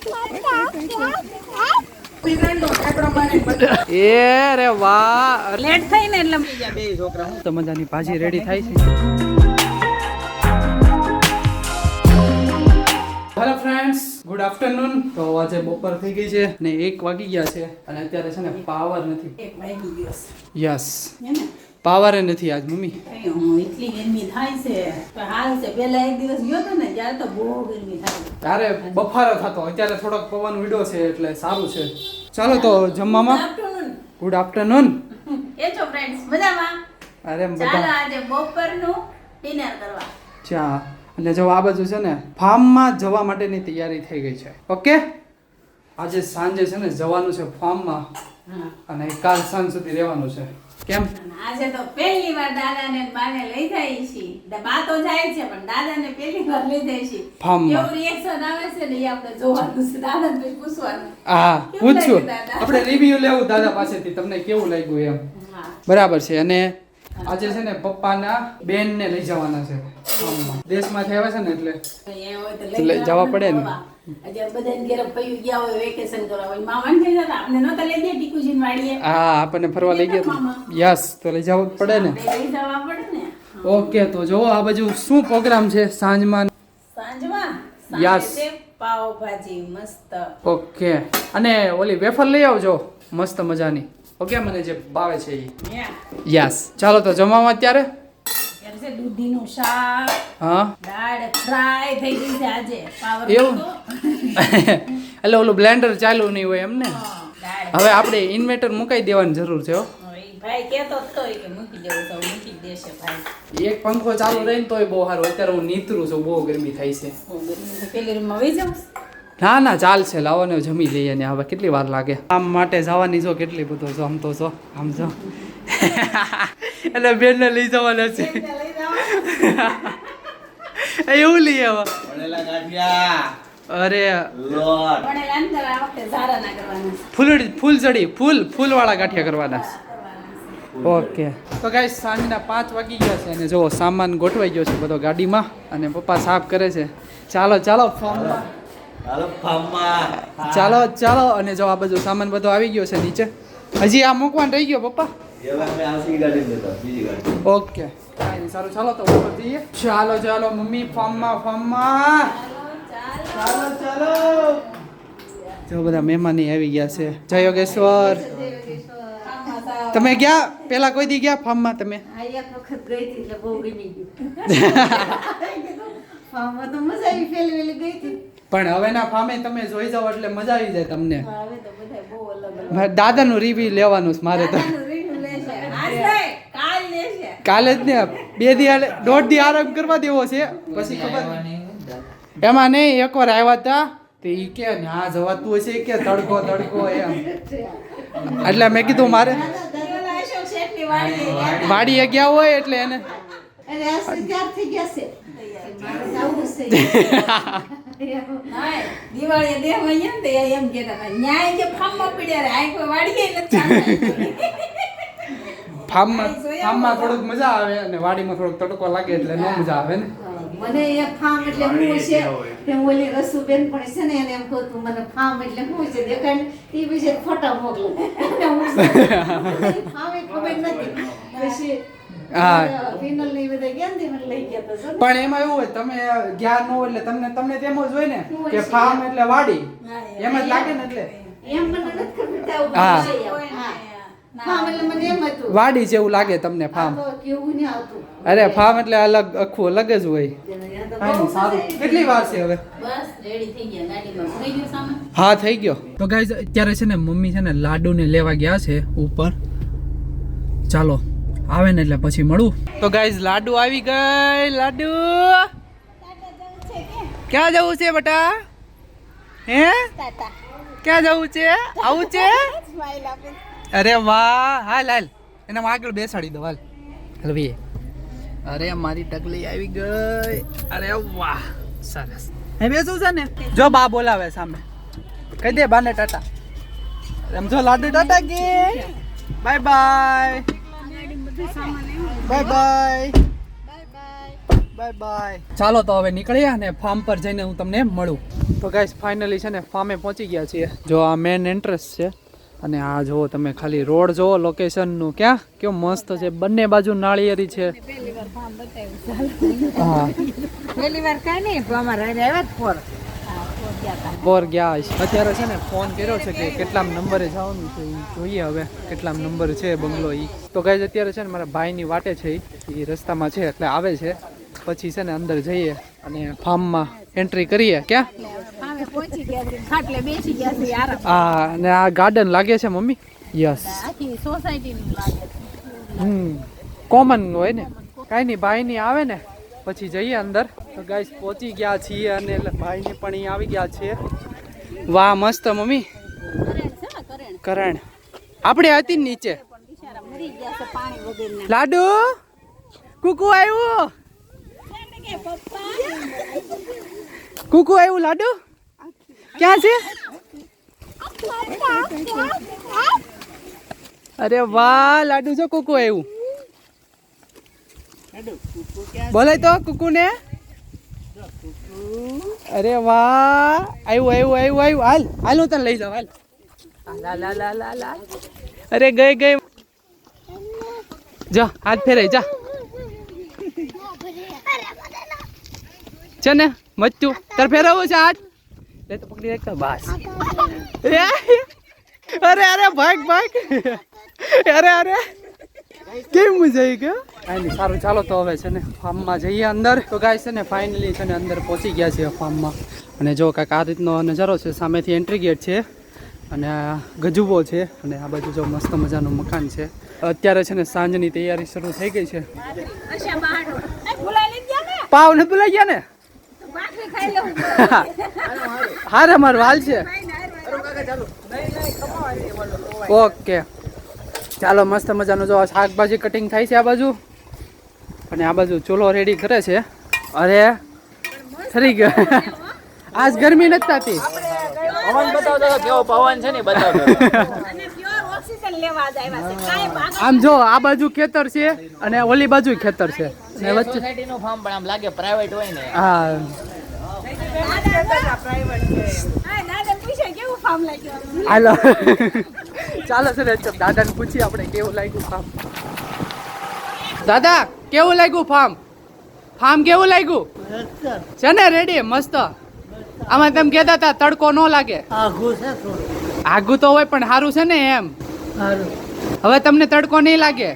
એ રે વાહ, લેટ થઈ ને એટલે બે છોકરા તો મજાની ભાજી રેડી થાય છે. Hello friends, good afternoon. તો આજે બપોર થઈ ગઈ છે ને 1 વાગી ગયા છે અને અત્યારે છે ને પાવર નથી. 1 વાગી ગયો છે. યસ, પાવર નથી આજ મમ્મી. એટલી ગરમી થાય છે. હાલ છે પેલા એક દિવસ ગયો તો ને ત્યારે તો બહુ ગરમી થાય. ત્યારે બફારો થતો, અત્યારે થોડોક પવન ઉડ્યો છે એટલે સારું છે. ચાલો તો જમવામાં. Good afternoon. એ છો ફ્રેન્ડ્સ, મજામાં? અરે ચાલો બધા આજે બપોરનું ડિનર કરવા. ચા અને જો આ બાજુ છે ને ફાર્મમાં જવા માટેની તૈયારી થઈ ગઈ છે. ઓકે, આજે સાંજે છે ને જવાનું છે ફાર્મમાં અને કાલ સાંજ સુધી રહેવાનું છે. કેમ? આજે તો પહેલી વાર દાદાને બાને લઈ જાય છે. બા તો જાય છે પણ દાદાને પહેલી વાર લઈ જાય છે. ફાર્મમાં કેવું રિએક્શન આવે છે ને એ આપણે જોવાનું છે. દાદાને પછી પૂછવાનું. હા, કેવું પૂછ્યું. લાગ્યું દાદા? આપણે રિવ્યુ લેવું દાદા પાસેથી, તમને કેવું લાગ્યું એમ. હા. બરાબર છે. અને આજે છે ને પપ્પાના બેનને લઈ જવાના છે ફાર્મમાં. દેશમાંથી આવ્યા છે ને એટલે અહીંયા હોય તો લઈ જવા પડે ને. આજે બધાને ઘરે પૈયું ગયા હોય વેકેશન કરવા હોય. મામાને કહી જતા આપણે નહોતા લઈ ગયા ટીકુજીને વાડીએ. હા, આપણને ફરવા લઈ ગયા. યસ, તો લઈ જવું પડે ને. આપણે લઈ જવા પડે ને. ઓકે, તો જો આ બાજુ શું પ્રોગ્રામ છે સાંજમાં. સાંજમાં Yes. સાંજે છે પાવભાજી મસ્ત. ઓકે, અને ઓલી વેફર લઈ આવજો મસ્ત મજાની. ઓકે, મને જે ભાવે છે એ. યસ, ચાલો તો જમવામાં અત્યારે ત્યારે છે દૂધીનું શાક, હા. દાળ ફ્રાય થઈ ગઈ છે આજે. પાવર એવું? નહોતો. એટલે ઓલું બ્લેન્ડર ચાલુ નહીં હોય એમ ને. દાળ. હવે આપણે ઇન્વર્ટર મુકાઈ દેવાની જરૂર છે હો. હવે ઈ ભાઈ કહેતો જ તો કે મૂકી દેવું તો મૂકી દેશે ભાઈ. એક પંખો ચાલુ રહીને તોય બહુ સારું. અત્યારે હું નીતરું છું, બહુ ગરમી થાય છે. બહુ ગરમી છે. પેલી રૂમમાં વહી જાઉં? ના ના, ચાલશે, લાવો ને જમી લઈએ ને. હવે કેટલી વાર લાગે આમ માટે જવાની? જો કેટલી બધો જો આમ તો જો આમ જો એટલે બેનને લઈ જવાના છે. લઈ જાઓ. એવું લઈ આવા. પડેલા ગાંઠિયા અરે લોટ ભણેલા અંદર આ વખતે ઝારા ના કરવાના છે. ફૂલચડી ફૂલવાળા ગાંઠિયા કરવાના છે. ઓકે, તો ગાઈસ સાંજના 5 વાગી ગયા છે અને જો સામાન ગોઠવાઈ ગયો છે બધો ગાડીમાં અને પપ્પા સાફ કરે છે. ચાલો ચાલો ફાર્મમાં. હાલો ફાર્મમાં ચાલો અને જો આ બધું સામાન બધો આવી ગયો છે નીચે. હજી આ મૂકવાનું રહી ગયો પપ્પા. એવા અમે આવતી ગાડી લેતા બીજી ગાડી ઓકે, કાંઈ નહીં, સારું. ચાલો તો ઉપર જઈએ. ચાલો મમ્મી ફાર્મમાં. ચાલો જો બધા મહેમાન આવી ગયા છે. જય યોગેશ્વર. તમે ગયા પેલા કોઈ દી ગયા ફાર્મમાં તમે? આ એક વખત ગઈ હતી એટલે બહુ ગમી ગયું. ફાર્મમાં તો મજા આવી. પેલી ગઈ હતી. પણ હવેના ફાર્મે તમે જોઈ જાઓ એટલે મજા આવી જાય તમને. હવે તો બધા બહુ અલગ અલગ. મારે દાદાનું રિવ્યુ લેવાનું છે મારે તો. દાદાનું રીંગણું લેશે. આજ નહીં, કાલ લેશે. કાલે જ ને 2 દી 1.5 દી આરામ કરવા દેવો છે પછી ખબર એમાં નહીં. એકવાર આવ્યા હતા તો એ કે ના જવાતું હશે કે તડકો એમ. એટલે મેં કીધું મારે પેલા અશોક શેઠની વાડીએ ગયા હતા. વાડીએ ગયા હોય એટલે એને અરે આ તૈયાર થઈ ગયા છે. મારે જાવું છે. હાય, દિવાળીએ દેવા ગયા ને તો એમ કહેતા હતા, ન્યાય જે ફાર્મમાં પડ્યા રે, આ કોઈ વાડીએ નથી ચાલતા. ફાર્મમાં થોડુંક મજા આવે અને વાડીમાં થોડોક તડકો લાગે એટલે ન મજા આવે ને. મને એ ફાર્મ એટલે શું છે તે ઓલી રસુબેન પણ છે ને એને એમ કહું તું મને ફાર્મ એટલે શું છે દેખાય ને એ વિશે ફોટા મોકલો. ફાર્મ એ ખબર નથી. પછી હા. વિનલ ને બધા ગયા ને મને લઈ ગયા હતા. પણ એમાં એવું હોય તમે જ્ઞાન ન હોય એટલે તમને તેમ જ હોય ને કે ફાર્મ એટલે વાડી એમ જ લાગે ને એટલે એમ મને નથી ખબર આવું હા. બધું છે એમ. હા. ફાર્મ એટલે મને એમ હતું વાડી જેવું લાગે તમને ફાર્મ. આ તો કેવું નહીં આવતું. અરે ફાર્મ એટલે આખું અલગ જ હોય. ત્યાં તો કાંઈ બહુ નહીં, સારું. મજા આવી. કેટલી વાર છે હવે? બસ રેડી થઈ ગયા ગાડીમાં. ભરી ગયો સામાન. હા, થઈ ગયો. તો ગાઈઝ અત્યારે છે ને મમ્મી છે ને લાડુને લેવા ગયા છે ઉપર. ચાલો આવે ને એટલે પછી મળું. તો ગાઈઝ લાડુ આવી ગઈ. લાડુ ક્યાં જવું છે બેટા? હે ક્યાં જવું છે? આવું છે? અરે વાહ, હાલ એના આગળ બેસાડી દો. હાલ ભાઈ. અરે મારી ટકલી આવી ગઈ. અરે વાહ, સરસ. હે બેસું છે ને? જો બા બોલાવે સામે. કહી દે બાને ટાટા. એમ જો લાડુ ટાટા કે bye bye. Bye bye. Bye bye. ચાલો તો હવે નીકળ્યા ને ફાર્મ પર જઈને હું તમને મળું. તો ગાઈસ ફાઇનલી છે ને ફાર્મે પહોંચી ગયા છીએ. જો આ મેન એન્ટ્રન્સ છે અને આ જો તમે ખાલી રોડ જો લોકેશનનું ક્યાં કેવું મસ્ત છે. બંને બાજુ નાળિયેરી છે. હા પહેલી વાર કઈ નહીં અમારે આવ્યા ફોર બોર ગયા છે. અત્યારે છે ને ફોન કર્યો છે કે કેટલામ નંબરે જવાનું છે ઈ જોઈએ હવે કેટલામ નંબર છે બંગલો ઈ. તો ગાઈસ અત્યારે છે ને મારા ભાઈની વાટે છે એ રસ્તામાં છે એટલે આવે છે. પછી છે ને અંદર જઈએ અને ફાર્મમાં એન્ટ્રી કરીએ. ક્યાં પહોંચી ગયા છે ખાટલે બેસી ગયા છે આરામ. હા અને આ ગાર્ડન લાગે છે મમ્મી. યસ આખી સોસાયટીનું લાગે છે. કોમન હોય ને કાંઈ નહીં ભાઈની આવે ને પછી જઈએ અંદર. તો ગાઈસ પહોંચી ગયા છીએ અને એટલે ભાઈની પણ અહીં આવી ગયા છે. વાહ મસ્ત મમ્મી. કરણ આપણે હતી ને નીચે. બિચારા મરી ગયા છે પાણી વગરના. લાડુ કુકુ આવ્યું. કુકુ આવ્યું લાડુ ક્યાં છે? અરે વાહ લાડુ જો કુકુ આવ્યું. બોલે તો કુકુ ને. અરે વાહ આવ્યું. હાલ હું તને લઈ જાઉં. હાલ. અરે ગઈ જા હાથ ફેરાઈ જા. છે ને મચ્ચું તાર ફેરવવું છે હાથ. લે તો પકડી રાખતા બસ. અરે ભાગ અરે કેમ મજા આવી ગયો. કાંઈ સારું ચાલો તો હવે છે ને ફાર્મમાં જઈએ અંદર. તો ગાય છે ને ફાઇનલી છે ને અંદર પહોંચી ગયા છે ફાર્મમાં. અને જો કાંઈક આ રીતનો નજારો છે. સામેથી એન્ટ્રી ગેટ છે અને આ ગજુબો છે અને આ બાજુ જો મસ્ત મજાનું મકાન છે. અત્યારે છે ને સાંજની તૈયારી શરૂ થઈ ગઈ છે. પાવ ને ભૂલાઈ ગયા ને. હારે મારો વાલ છે. ઓકે ચાલો મસ્ત મજાનું જો શાકભાજી કટિંગ થાય છે આ બાજુ અને આ બાજુ ચૂલો રેડી કરે છે. અરે થઈ ગયો. આજ ગરમી નથી થતી. પવન બતાવતો કેવો પવન છે ને બતાવતો. આમ જો આ બાજુ ખેતર છે અને ઓલી બાજુ ખેતર છે ને વચ્ચે સોસાયટીનું ફાર્મ પણ આમ લાગે પ્રાઇવેટ હોય ને. હા હાલો ચાલો સર દાદાને પૂછીએ આપણે કેવું લાગ્યું ફાર્મ. દાદા કેવું લાગ્યું ફાર્મ કેવું લાગ્યું છે ને રેડી મસ્ત. આમાં તમે કહેતા હતા તડકો ન લાગે. આઘું તો હોય પણ સારું છે ને એમ. હવે તમને તડકો નહીં લાગે.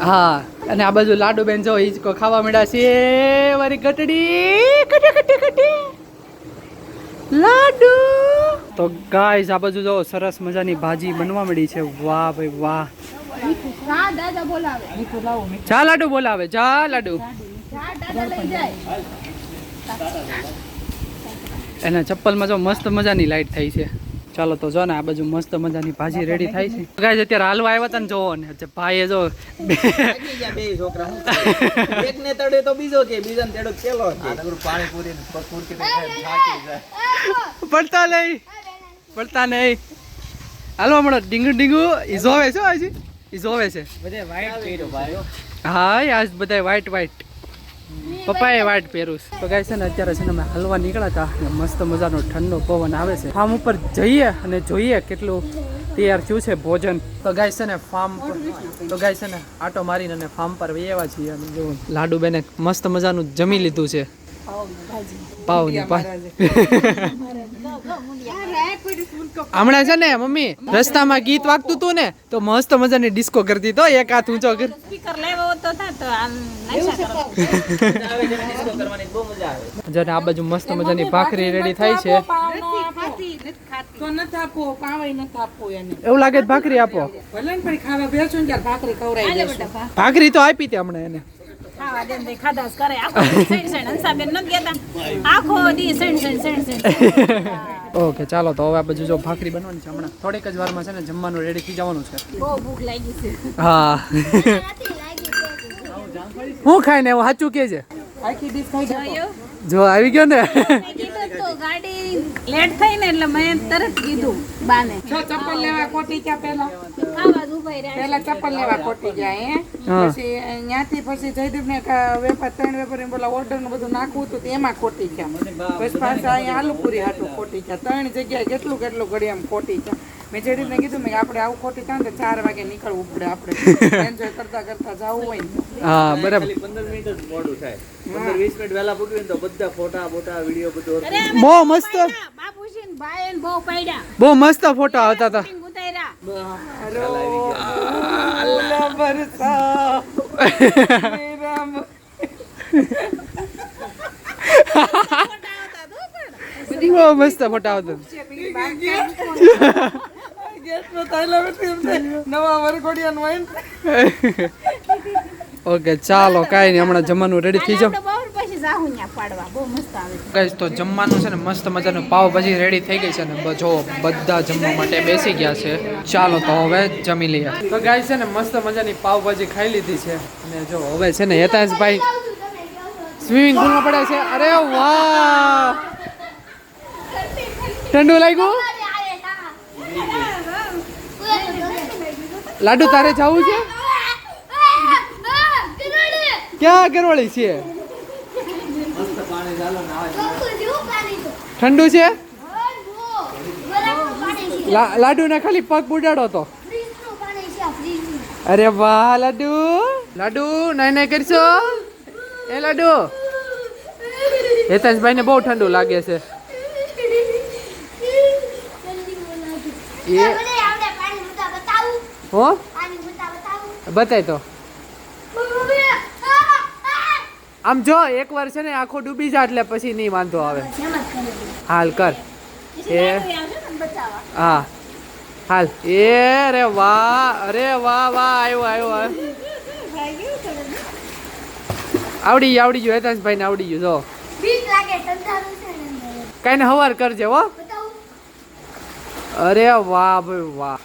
હા અને આ બાજુ લાડુ બેન જો હિંચકો ખાવા મળ્યા છે. વારી ગટડી લાડુ. તો ગાઈસ આ બાજુ જો સરસ મજાની ભાજી બનવા મળી છે. વાહ ભાઈ વાહ. જા લાડુ બોલાવે જા લાડુ. એના ચપ્પલમાં જો મસ્ત મજાની લાઈટ થઈ છે. ચાલો તો જો ને આ બાજુ મસ્ત મજાની ભાજી રેડી થાય છે. ગાઈસ અત્યારે હાલવા આવ્યા હતા ને જોવો ને ભાઈએ જો બે છોકરા એકને તડે તો બીજો કે બીજાને તેડો પેલો કે પાણી પૂરી પૂરકી થાકી જાય. પડતા નહીં હાલો મળો ડીંગુ ઈ જોવે છે હજી ઈ જોવે છે. બધે વાઈટ પહેર્યો ભાઈઓ. હા આજ બધા વાઈટ પપ્પાએ વાઈટ પહેર્યું છે. તો ગાઈસ છે ને અત્યારે છે ને અમે હલવા નીકળ્યા હતા અને મસ્ત મજાનો ઠંડો પવન આવે છે. ફાર્મ ઉપર જઈએ અને જોઈએ કેટલું તૈયાર થયું છે ભોજન. તો ગાઈસ છે ને આટો મારીને અને ફાર્મ પર આવ્યા છીએ અને જો લાડુ બેને મસ્ત મજાનું જમી લીધું છે. પાવની હમણાં છે ને મમ્મી રસ્તામાં ગીત વાગતું હતું ને તો મસ્ત મજાની ડિસ્કો કરતી તો એક હાથ ઊંચો કરી. સ્પીકર લેવો તો થાતો આમ નશા કરો. આવે છે ડિસ્કો કરવાની બહુ મજા આવે. જો આ બાજુ મસ્ત મજાની ભાખરી રેડી થાય છે. તો ન થાપો પાવઈ ન થાપો એને. એવું લાગે છે ભાખરી આપો. ભલે ને પણ ખાવા બેસો ને ત્યારે ભાખરી ખવરાઈ દેશે. ભાખરી તો આપી હતી હમણાં એને. ખાવા દે દે ખાધાસ કરે આખો સેણ હંસાબેન ન કહેતા આખો દી સેણ. ઓકે ચાલો તો હવે આ બાજુ જો ભાખરી બનવાની છે. હમણાં થોડીક જ વારમાં છે ને જમવાનું રેડી થઈ જવાનું છે. બહુ ભૂખ લાગી છે. હા હું ખાઈને એવું સાચું કે છે. આખી ડીશ ખાઈ ગયો. જો આવી ગયો ને કીધું તો ગાડી લેટ થઈ ને એટલે મેં તરત કીધું બાને ચપ્પલ લેવા કોટી ક્યાં પેલા ખાવા જ ઉભા રહ્યા પેલા ચપ્પલ લેવા ખોટી ગયા હે હા. પછી ત્યાંથી પછી જયદીપ ને વેપાર 3 વેપારી બોલા ઓર્ડર નું બધું નાખવું હતું તો એમાં ખોટી ગયા પછી પાછા અહીંયા આલુપુરી હાટું ખોટી ગયા 3 જગ્યાએ કેટલું ઘડી આમ ખોટી ગયા મેં જયદીપ ને કીધું મેં આપણે આવું ખોટી થાય ને તો 4 વાગે નીકળવું પડે આપણે એન્જોય કરતા કરતા જવું હોય ને હા બરાબર. ખાલી 15 મિનિટ જ મોડું થાય 15-20 મિનિટ વહેલા પૂગીએ ને તો બધા ફોટા બોટા વિડીયો બધું અરે અમે બહુ મસ્ત બાપુજી ને ભાઈ ને બહુ પડ્યા બહુ મસ્ત ફોટો આવતા હતા. ઉતાર્યા બરસા મેરા બહુ મસ્ત ફોટો આવતા ગેસ નો તાઈલા બેઠી એમને નવા વરઘોડિયાનો વાઈન ઓકે ચાલો કાંઈ નહીં હમણાં જમવાનું રેડી થઈ જાવ બહુ પછી જાહું ન્યા પાડવા બહુ મસ્ત આવે ગાઈસ. તો જમવાનું છે ને મસ્ત મજાનું પાવભાજી રેડી થઈ ગઈ છે ને જો બધા જમવા માટે બેસી ગયા છે. ચાલો તો હવે જમી લઈએ. તો ગાઈસ છે ને મસ્ત મજાની પાવભાજી ખાઈ લીધી છે અને જો હવે છે ને હેતાંશભાઈ સ્વિમિંગ પુલમાં પડ્યા છે. અરે વાહ ઠંડુ લાગ્યું. લાડુ તારે જવું છે ક્યાં ગરવાળી છે ઠંડુ છે લાડુ ને ખાલી પગ બુડાડો તો. અરે વાહ લાડુ લાડુ નાઈ નાઈ કરશો એ લાડુ. હેતાંશભાઈ ને બહુ ઠંડુ લાગે છે એ હો બતાય તો આમ જો એકવાર છે ને આખો ડૂબી જા એટલે પછી નહીં વાંધો આવે. હાલ કર એ હા હાલ એ અરે વાહ વાહ આવ્યો આવડી ગયું હેતાંશભાઈ ને આવડી ગયું જો કઈ ને હવાર કરજે હો. અરે વાહ ભાઈ વાહ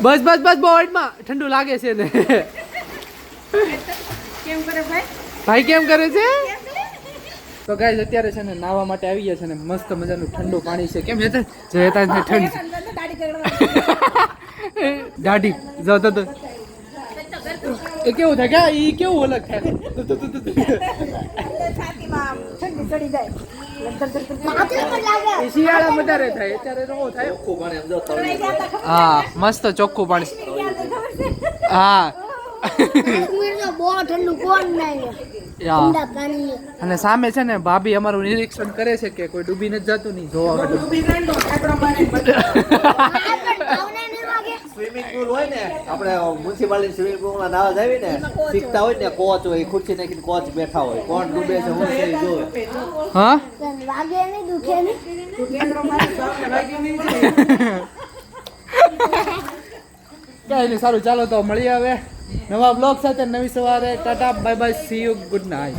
બસ બહુ વાઈટમાં ઠંડુ લાગે છે ને કેમ કરે ભાઈ ભાઈ કેમ કરે છે. તો ગાઈસ અત્યારે છે ને નાવા માટે આવી ગયા છે ને મસ્ત મજાનું ઠંડુ પાણી છે. કેમ હેતા જે હેતા ઠંડ દાઢી જો તો એ કેવું થાય કે ઈ કેવું અલગ થાય એ શિયાળા વધારે થાય અત્યારે રોવો થાય. હા મસ્ત ચોખ્ખું પાણી. હા અને સામે છે ને ભાભી અમારું નિરીક્ષણ કરે છે કે કોઈ ડૂબી નથી જતું નહીં જોવા માટે. સ્વિમિંગ પુલ હોય ને આપણે મ્યુનિસિપાલિટી સ્વિમિંગ પુલમાં નાવા જાવી ને શીખતા હોય ને કોચ હોય ખુરશી નાખીને કોચ બેઠા હોય કોણ ડૂબે છે હું છે ઈ જોવે. હા વાગે નહીં દુખે નહીં કઈ નહીં સારું ચાલો તો મળીએ હવે નવા બ્લોગ સાથે નવી સવારે. Tata bye bye see you good night.